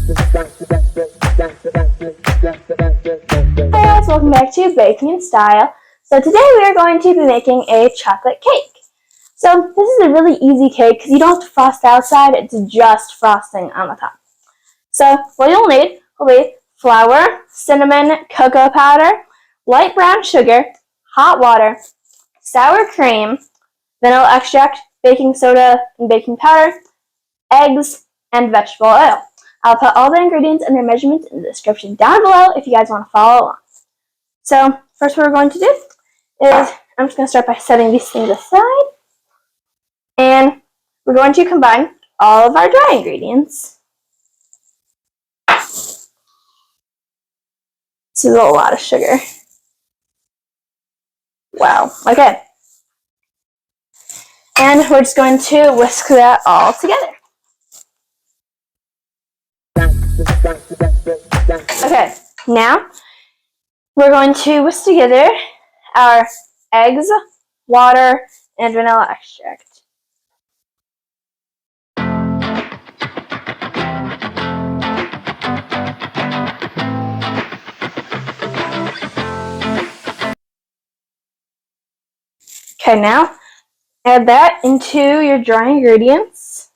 Hi guys, welcome back to Baking in Style. So today we are going to be making a chocolate cake. So this is a really easy cake because you don't have to frost the outside, it's just frosting on the top. So what you'll need will be flour, cinnamon, cocoa powder, light brown sugar, hot water, sour cream, vanilla extract, baking soda and baking powder, eggs, and vegetable oil. I'll put all the ingredients and their measurements in the description down below if you guys want to follow along. So first what we're going to do is I'm just going to start by setting these things aside. And we're going to combine all of our dry ingredients. This is a lot of sugar. Wow. Okay. And we're just going to whisk that all together. Okay, now we're going to whisk together our eggs, water, and vanilla extract. Okay, now add that into your dry ingredients.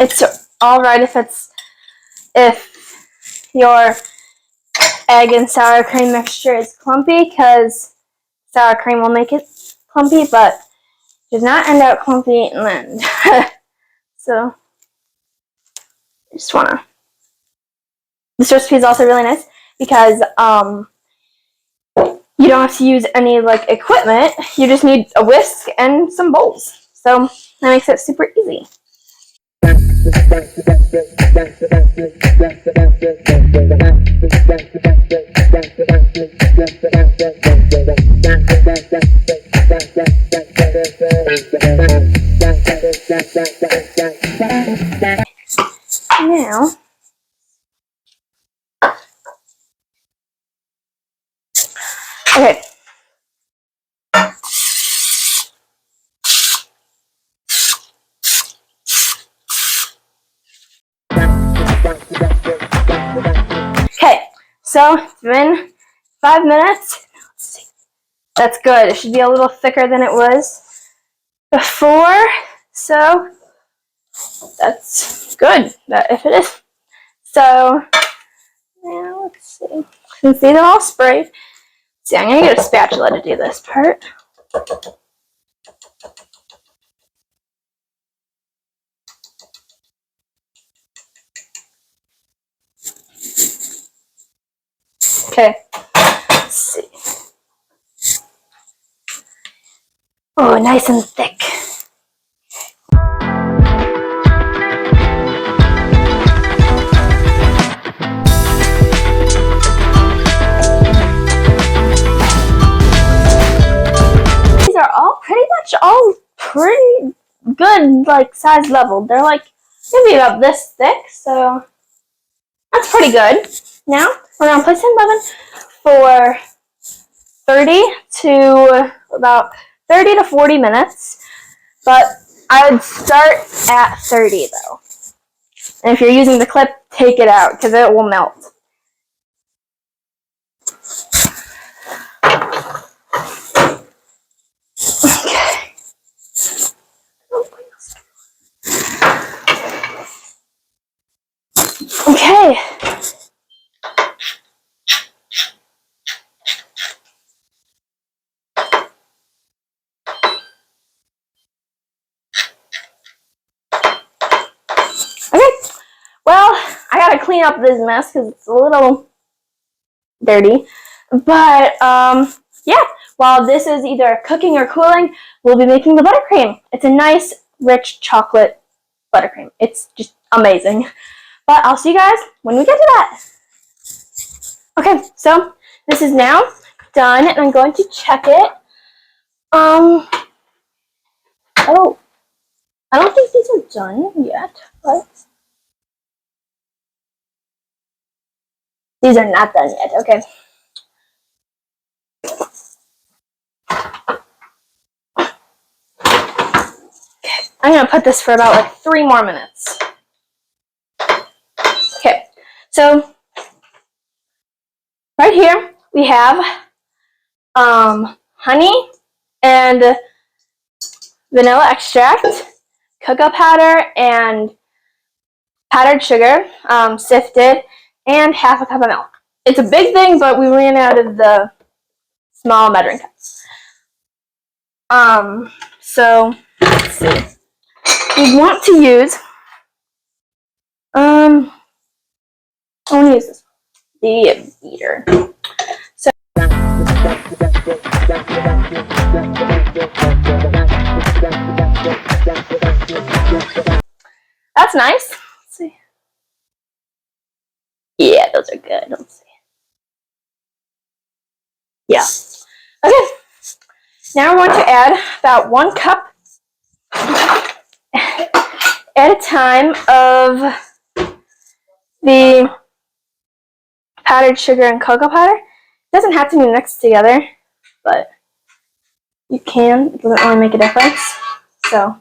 It's alright if your egg and sour cream mixture is clumpy, because sour cream will make it clumpy, but does not end up clumpy in the end. So I just wanna. This recipe is also really nice because you don't have to use any equipment. You just need a whisk and some bowls. So that makes it super easy. Now, okay. Okay, so it's been 5 minutes. Let's see. That's good. It should be a little thicker than it was before. So that's good, if it is. So now let's see. You can see them all sprayed. See, I'm gonna get a spatula to do this part. Okay, let's see. Oh, nice and thick. These are all pretty much pretty good, size level. They're maybe about this thick, so that's pretty good. Now we're gonna place in the oven for 30 to 40 minutes, but I would start at 30 though. And if you're using the clip, take it out because it will melt. Okay. Okay. Well, I gotta clean up this mess because it's a little dirty. But, yeah, while this is either cooking or cooling, we'll be making the buttercream. It's a nice, rich chocolate buttercream. It's just amazing. But I'll see you guys when we get to that. Okay, so this is now done, and I'm going to check it. Oh, I don't think these are done yet, but these are not done yet. Okay. I'm going to put this for about like 3 more minutes. Okay, so right here we have honey and vanilla extract, cocoa powder, and powdered sugar, sifted, and half a cup of milk. It's a big thing, but we ran out of the small measuring cups. So let's see. We want to use I want to use this, the beater. So that's nice. Let's see. Yeah, those are good. Let's see. Yeah. Okay. Now we're going to add about 1 cup at a time of the powdered sugar and cocoa powder. It doesn't have to be mixed together, but you can. It doesn't really make a difference. So.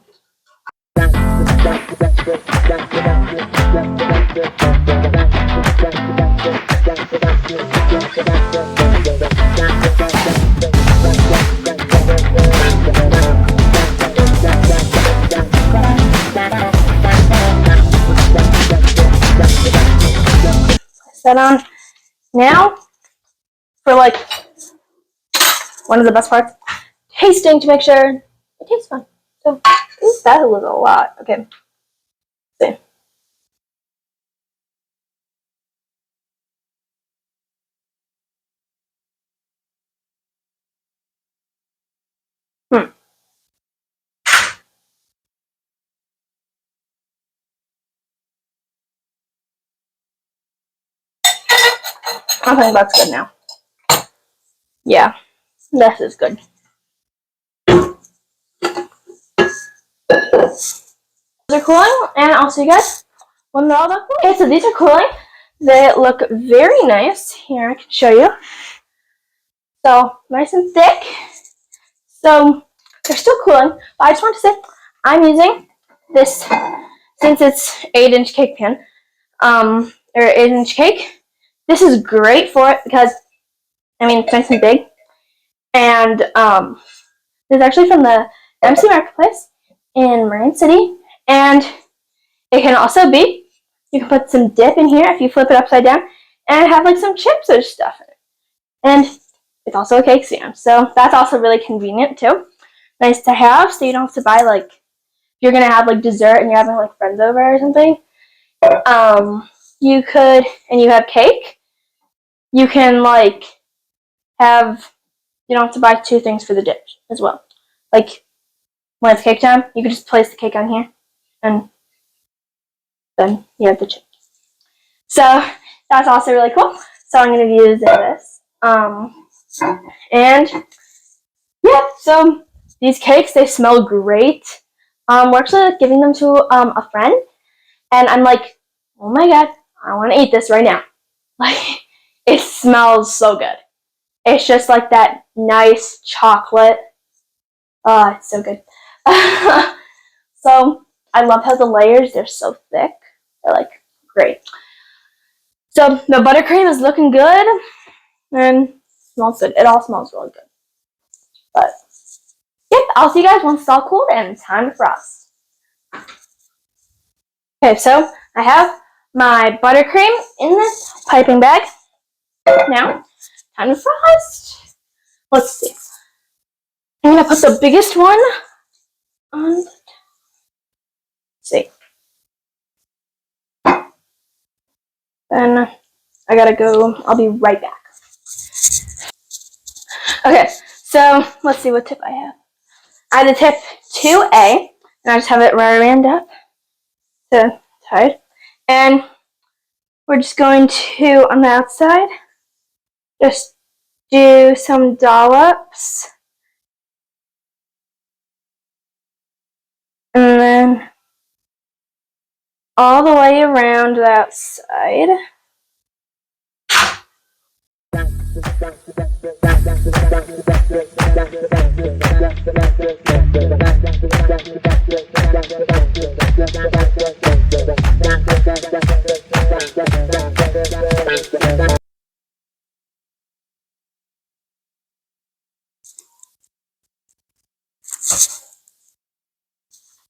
Set on. Now, for like one of the best parts, tasting to make sure it tastes fun. So, that was a lot. Okay. See. I think that's good now. Yeah, this is good. These are cooling, and I'll see you guys when they're all done cooling. Okay, so these are cooling. They look very nice. Here, I can show you. So, nice and thick. So, they're still cooling, but I just want to say, I'm using this, since it's 8-inch cake pan, or 8-inch cake. This is great for it because, I mean, it's nice and big. And, this is actually from the MC Marketplace in Marine City. And it can also be, you can put some dip in here if you flip it upside down and have like some chips or stuff in it. And it's also a cake stand, so that's also really convenient too. Nice to have, so you don't have to buy like, if you're gonna have like dessert and you're having like friends over or something. You could, and you have cake, you can like have, you don't have to buy 2 things for the dip as well. Like when it's cake time, you can just place the cake on here and then you have the chip. So that's also really cool. So I'm going to be using this. And yeah, so these cakes, they smell great. We're actually like, giving them to a friend. And I'm like, oh my god, I want to eat this right now. Like, it smells so good. It's just like that nice chocolate. Oh, it's so good. So I love how the layers, they're so thick. They're like great. So the buttercream is looking good and smells good. It all smells really good. But yep, I'll see you guys once it's all cooled and it's time to frost. Okay, so I have my buttercream in this piping bag. Now, time to frost. Let's see. I'm gonna put the biggest one on. Let's see. Then I gotta go. I'll be right back. Okay, so let's see what tip I have. I have the tip 2A, and I just have it rammed up to tied. And we're just going to, on the outside, just do some dollops. And then all the way around the outside.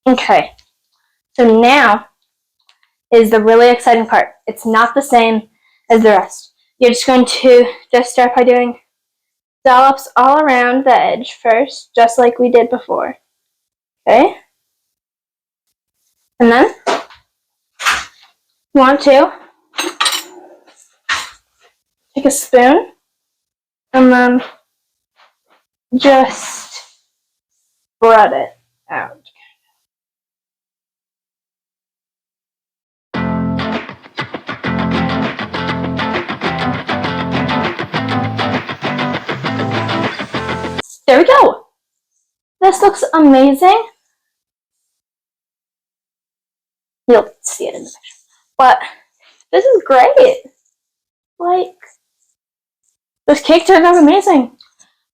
Okay, so now is the really exciting part. It's not the same as the rest. You're just going to just start by doing dollops all around the edge first, just like we did before. Okay? And then you want to take a spoon and then just spread it out. There we go. This looks amazing. You'll see it in the picture. But this is great. Like, this cake turned out amazing.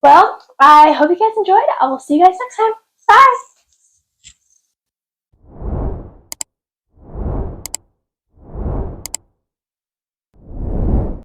Well, I hope you guys enjoyed. I will see you guys next time. Bye.